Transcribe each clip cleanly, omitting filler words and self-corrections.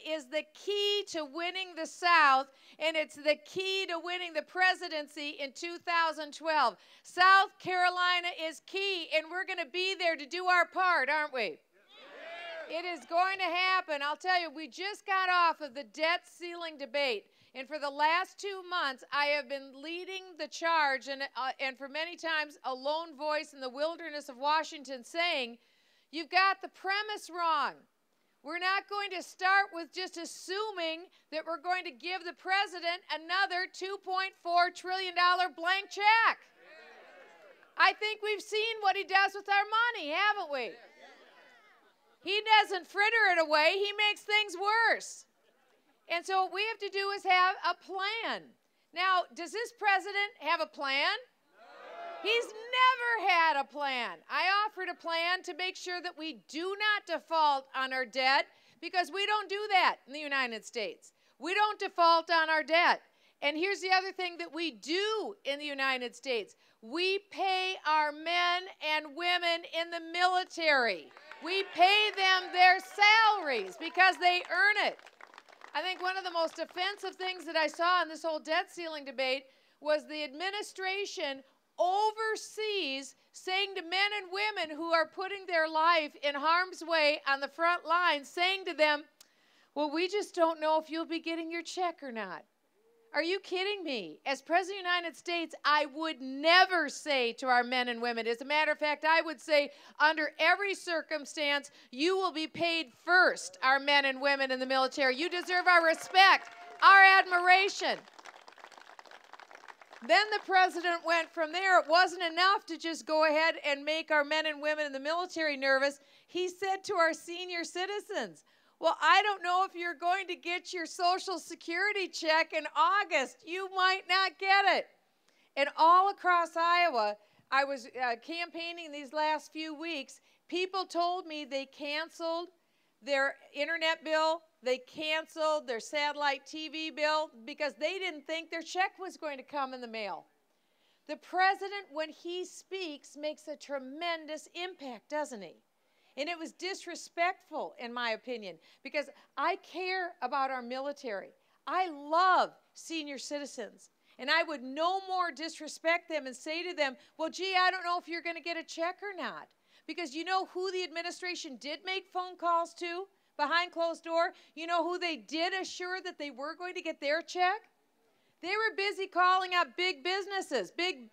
is the key to winning the South, and it's the key to winning the presidency in 2012. South Carolina is key, and we're going to be there to do our part, aren't we? It is going to happen. I'll tell you, we just got off of the debt ceiling debate, and for the last 2 months, I have been leading the charge, and for many times, a lone voice in the wilderness of Washington saying, you've got the premise wrong. We're not going to start with just assuming that we're going to give the president another $2.4 trillion blank check. I think we've seen what he does with our money, haven't we? He doesn't fritter it away. He makes things worse. And so what we have to do is have a plan. Now, does this president have a plan? He's never had a plan. I offered a plan to make sure that we do not default on our debt, because we don't do that in the United States. We don't default on our debt. And here's the other thing that we do in the United States. We pay our men and women in the military. We pay them their salaries because they earn it. I think one of the most offensive things that I saw in this whole debt ceiling debate was the administration overseas saying to men and women who are putting their life in harm's way on the front lines, saying to them, well, we just don't know if you'll be getting your check or not. Are you kidding me? As President of the United States, I would never say to our men and women, as a matter of fact, I would say under every circumstance, you will be paid first, our men and women in the military. You deserve our respect, our admiration. Then the president went from there. It wasn't enough to just go ahead and make our men and women in the military nervous. He said to our senior citizens, well, I don't know if you're going to get your Social Security check in August. You might not get it. And all across Iowa, I was campaigning these last few weeks. People told me they canceled their internet bill. They canceled their satellite TV bill because they didn't think their check was going to come in the mail. The president, when he speaks, makes a tremendous impact, doesn't he? And it was disrespectful, in my opinion, because I care about our military. I love senior citizens. And I would no more disrespect them and say to them, well, gee, I don't know if you're going to get a check or not. Because you know who the administration did make phone calls to behind closed door? You know who they did assure that they were going to get their check? They were busy calling up big businesses, big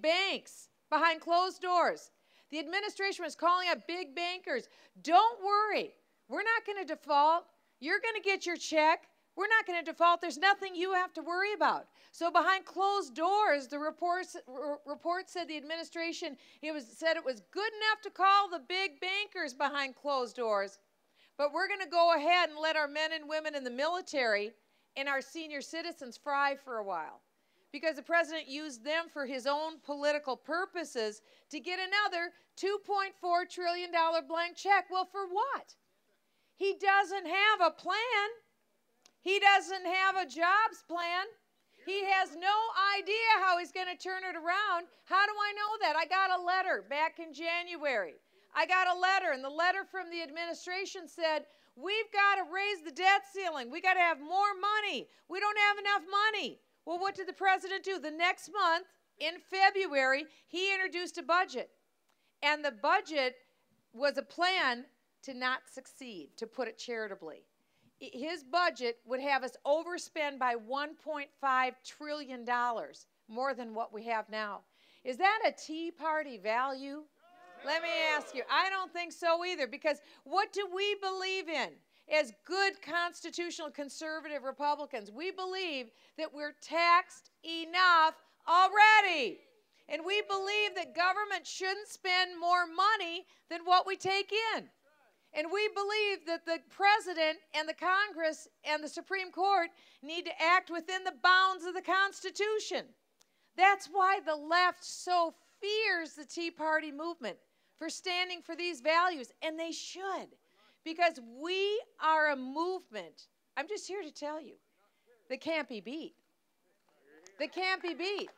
banks behind closed doors. The administration was calling up big bankers. Don't worry. We're not going to default. You're going to get your check. We're not going to default. There's nothing you have to worry about. So behind closed doors, the report said the administration said it was good enough to call the big bankers behind closed doors, but we're going to go ahead and let our men and women in the military and our senior citizens fry for a while, because the president used them for his own political purposes to get another $2.4 trillion blank check. Well, for what? He doesn't have a plan. He doesn't have a jobs plan. He has no idea how he's going to turn it around. How do I know that? I got a letter back in January. I got a letter, and the letter from the administration said, we've got to raise the debt ceiling. We got to have more money. We don't have enough money. Well, what did the president do? The next month, in February, he introduced a budget. And the budget was a plan to not succeed, to put it charitably. His budget would have us overspend by $1.5 trillion, more than what we have now. Is that a Tea Party value? Let me ask you. I don't think so either, because what do we believe in? As good constitutional conservative Republicans, we believe that we're taxed enough already. And we believe that government shouldn't spend more money than what we take in. And we believe that the president and the Congress and the Supreme Court need to act within the bounds of the Constitution. That's why the left so fears the Tea Party movement for standing for these values, and they should, because we are a movement, I'm just here to tell you, that can't be beat. That can't be beat.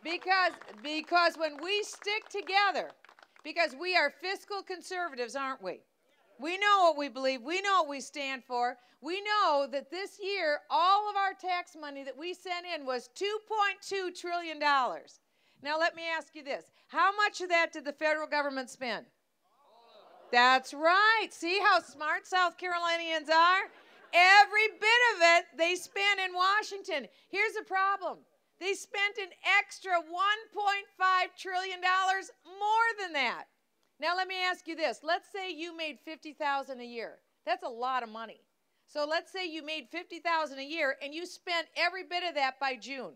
Because when we stick together, because we are fiscal conservatives, aren't we? We know what we believe. We know what we stand for. We know that this year, all of our tax money that we sent in was $2.2 trillion. Now, let me ask you this. How much of that did the federal government spend? That's right. See how smart South Carolinians are? Every bit of it they spent in Washington. Here's the problem. They spent an extra $1.5 trillion more than that. Now let me ask you this. Let's say you made $50,000 a year. That's a lot of money. So let's say you made $50,000 a year and you spent every bit of that by June.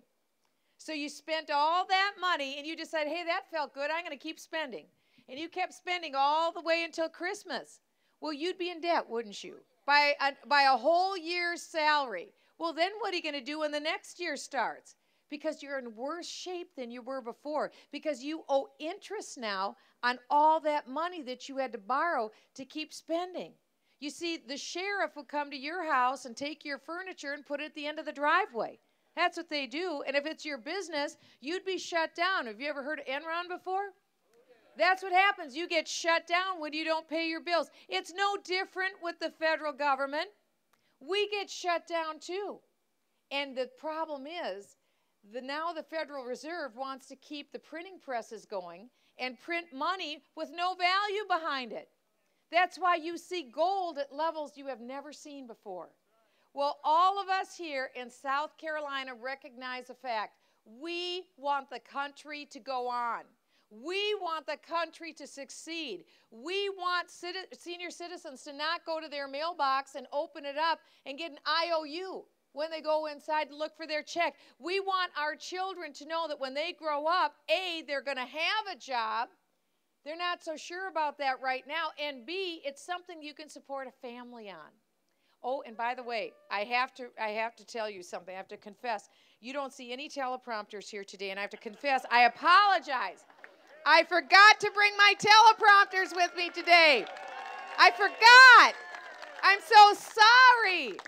So you spent all that money and you decided, hey, that felt good. I'm going to keep spending. And you kept spending all the way until Christmas. Well, you'd be in debt, wouldn't you? By a whole year's salary. Well, then what are you going to do when the next year starts? Because you're in worse shape than you were before. Because you owe interest now on all that money that you had to borrow to keep spending. You see, the sheriff would come to your house and take your furniture and put it at the end of the driveway. That's what they do. And if it's your business, you'd be shut down. Have you ever heard of Enron before? That's what happens. You get shut down when you don't pay your bills. It's no different with the federal government. We get shut down too. And the problem is, now the Federal Reserve wants to keep the printing presses going and print money with no value behind it. That's why you see gold at levels you have never seen before. Well, all of us here in South Carolina recognize the fact we want the country to go on. We want the country to succeed. We want senior citizens to not go to their mailbox and open it up and get an IOU when they go inside to look for their check. We want our children to know that when they grow up, A, they're going to have a job. They're not so sure about that right now. And B, it's something you can support a family on. Oh, and by the way, I have to tell you something. I have to confess. You don't see any teleprompters here today, and I have to confess, I apologize. I forgot to bring my teleprompters with me today. I forgot. I'm so sorry.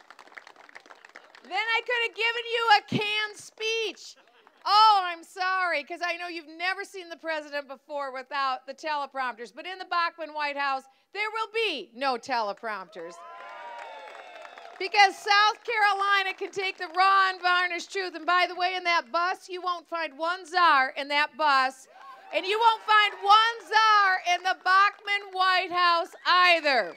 Then I could have given you a canned speech. Oh, I'm sorry, because I know you've never seen the president before without the teleprompters. But in the Bachman White House, there will be no teleprompters. Because South Carolina can take the raw and varnished truth. And by the way, in that bus, you won't find one czar in that bus. And you won't find one czar in the Bachman White House either.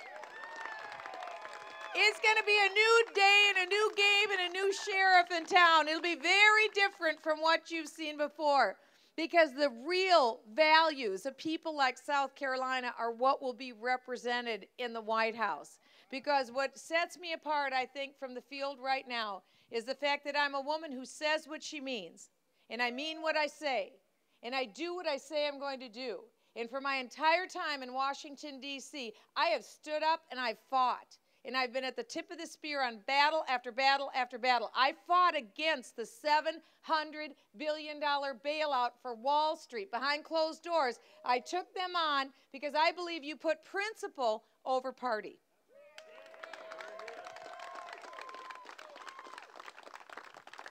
It's going to be a new day and a new game and a new sheriff in town. It'll be very different from what you've seen before, because the real values of people like South Carolina are what will be represented in the White House. Because what sets me apart, I think, from the field right now is the fact that I'm a woman who says what she means, and I mean what I say, and I do what I say I'm going to do. And for my entire time in Washington, D.C., I have stood up and I've fought. And I've been at the tip of the spear on battle after battle after battle. I fought against the $700 billion bailout for Wall Street behind closed doors. I took them on because I believe you put principle over party.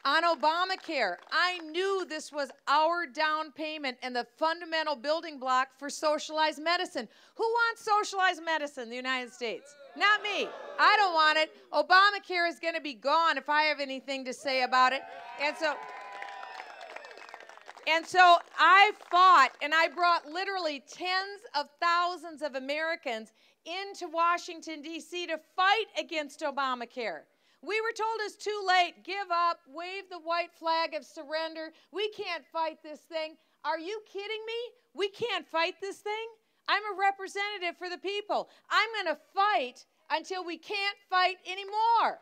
On Obamacare, I knew this was our down payment and the fundamental building block for socialized medicine. Who wants socialized medicine in the United States? Not me. I don't want it. Obamacare is going to be gone if I have anything to say about it. And so I fought, and I brought literally tens of thousands of Americans into Washington, D.C. to fight against Obamacare. We were told it's too late. Give up. Wave the white flag of surrender. We can't fight this thing. Are you kidding me? We can't fight this thing? I'm a representative for the people. I'm going to fight until we can't fight anymore.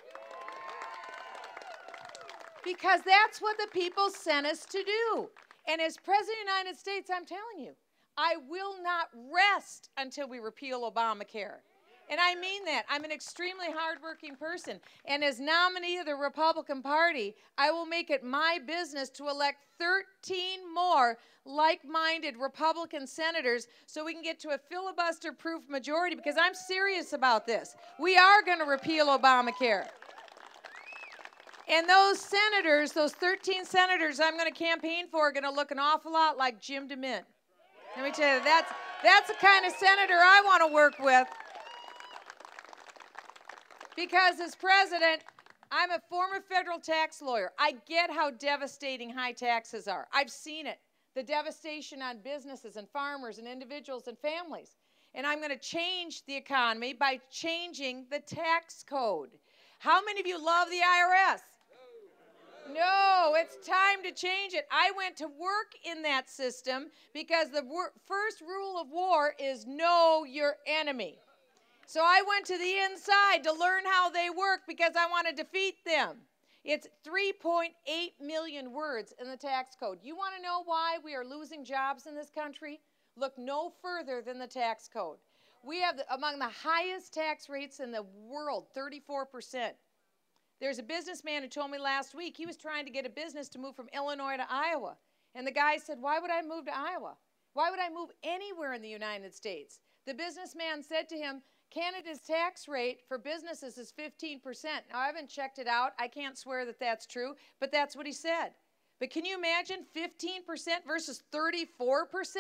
Because that's what the people sent us to do. And as President of the United States, I'm telling you, I will not rest until we repeal Obamacare. And I mean that. I'm an extremely hardworking person. And as nominee of the Republican Party, I will make it my business to elect 13 more like-minded Republican senators so we can get to a filibuster-proof majority, because I'm serious about this. We are going to repeal Obamacare. And those senators, those 13 senators I'm going to campaign for, are going to look an awful lot like Jim DeMint. Let me tell you, that's the kind of senator I want to work with. Because as president, I'm a former federal tax lawyer. I get how devastating high taxes are. I've seen it, the devastation on businesses and farmers and individuals and families. And I'm going to change the economy by changing the tax code. How many of you love the IRS? No, it's time to change it. I went to work in that system because the first rule of war is know your enemy. So I went to the inside to learn how they work because I want to defeat them. It's 3.8 million words in the tax code. You want to know why we are losing jobs in this country? Look no further than the tax code. We have among the highest tax rates in the world, 34%. There's a businessman who told me last week he was trying to get a business to move from Illinois to Iowa. And the guy said, why would I move to Iowa? Why would I move anywhere in the United States? The businessman said to him, Canada's tax rate for businesses is 15%. Now, I haven't checked it out. I can't swear that that's true, but that's what he said. But can you imagine 15% versus 34%?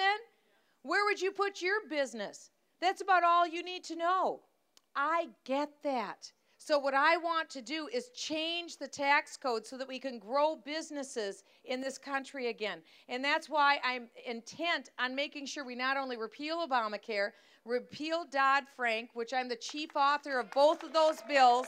Where would you put your business? That's about all you need to know. I get that. So what I want to do is change the tax code so that we can grow businesses in this country again. And that's why I'm intent on making sure we not only repeal Obamacare, repeal Dodd-Frank, which I'm the chief author of both of those bills,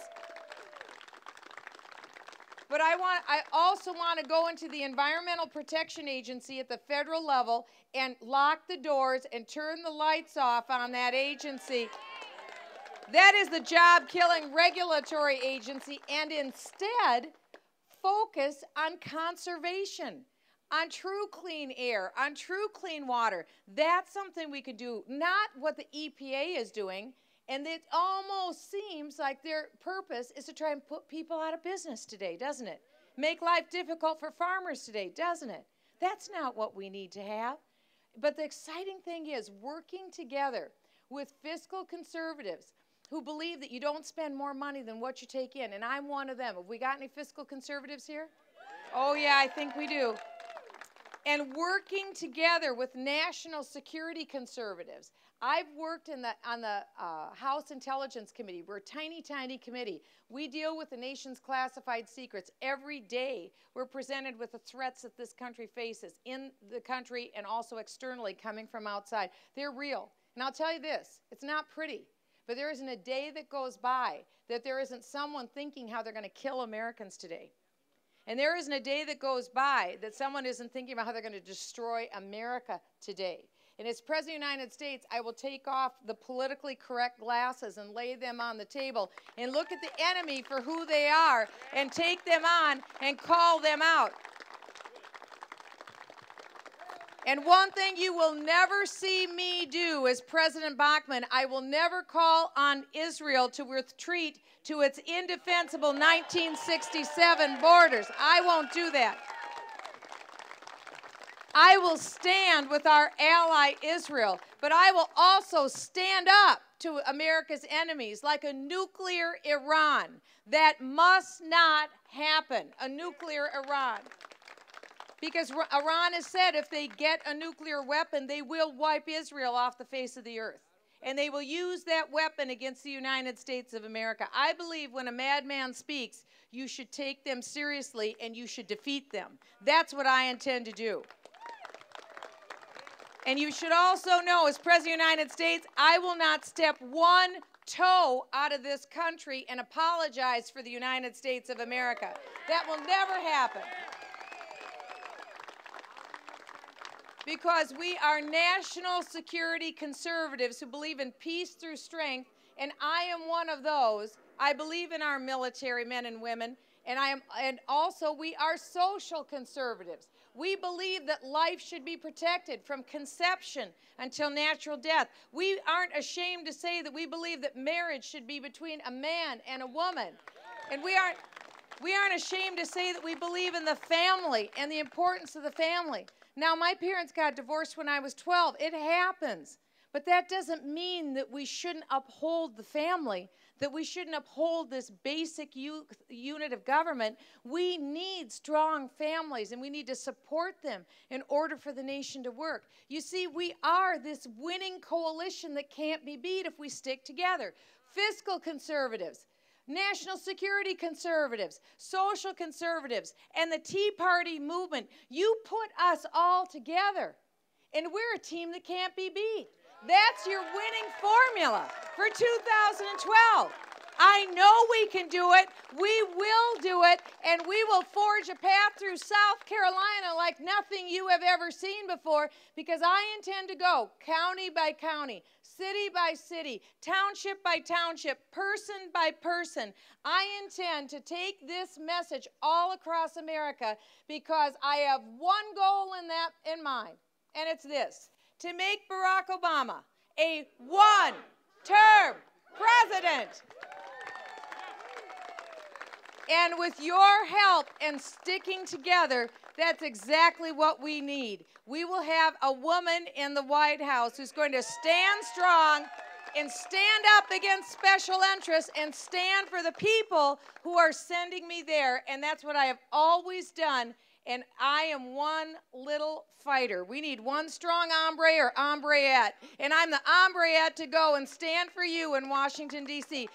but I also want to go into the Environmental Protection Agency at the federal level and lock the doors and turn the lights off on that agency. That is the job-killing regulatory agency, and instead focus on conservation, on true clean air, on true clean water. That's something we could do, not what the EPA is doing. And it almost seems like their purpose is to try and put people out of business today, doesn't it? Make life difficult for farmers today, doesn't it? That's not what we need to have. But the exciting thing is working together with fiscal conservatives who believe that you don't spend more money than what you take in. And I'm one of them. Have we got any fiscal conservatives here? Oh, yeah, I think we do. And working together with national security conservatives. I've worked on the House Intelligence Committee. We're a tiny, tiny committee. We deal with the nation's classified secrets. Every day we're presented with the threats that this country faces in the country and also externally coming from outside. They're real. And I'll tell you this, it's not pretty. But there isn't a day that goes by that there isn't someone thinking how they're going to kill Americans today. And there isn't a day that goes by that someone isn't thinking about how they're going to destroy America today. And as President of the United States, I will take off the politically correct glasses and lay them on the table and look at the enemy for who they are and take them on and call them out. And one thing you will never see me do as President Bachman, I will never call on Israel to retreat to its indefensible 1967 borders. I won't do that. I will stand with our ally Israel, but I will also stand up to America's enemies like a nuclear Iran. That must not happen, a nuclear Iran. Because Iran has said if they get a nuclear weapon, they will wipe Israel off the face of the earth. And they will use that weapon against the United States of America. I believe when a madman speaks, you should take them seriously and you should defeat them. That's what I intend to do. And you should also know, as President of the United States, I will not step one toe out of this country and apologize for the United States of America. That will never happen. Because we are national security conservatives who believe in peace through strength, and I am one of those. I believe in our military men and women, and also we are social conservatives. We believe that life should be protected from conception until natural death. We aren't ashamed to say that we believe that marriage should be between a man and a woman. And we aren't ashamed to say that we believe in the family and the importance of the family. Now, my parents got divorced when I was 12. It happens. But that doesn't mean that we shouldn't uphold the family, that we shouldn't uphold this basic unit of government. We need strong families, and we need to support them in order for the nation to work. You see, we are this winning coalition that can't be beat if we stick together. Fiscal conservatives, national security conservatives, social conservatives, and the Tea Party movement. You put us all together, and we're a team that can't be beat. That's your winning formula for 2012. I know we can do it. We will do it, and we will forge a path through South Carolina like nothing you have ever seen before, because I intend to go county by county, city by city, township by township, person by person. I intend to take this message all across America because I have one goal in mind, and it's this: to make Barack Obama a one-term president. And with your help and sticking together, that's exactly what we need. We will have a woman in the White House who's going to stand strong and stand up against special interests and stand for the people who are sending me there. And that's what I have always done. And I am one little fighter. We need one strong hombre or hombreette. And I'm the hombreette to go and stand for you in Washington, D.C.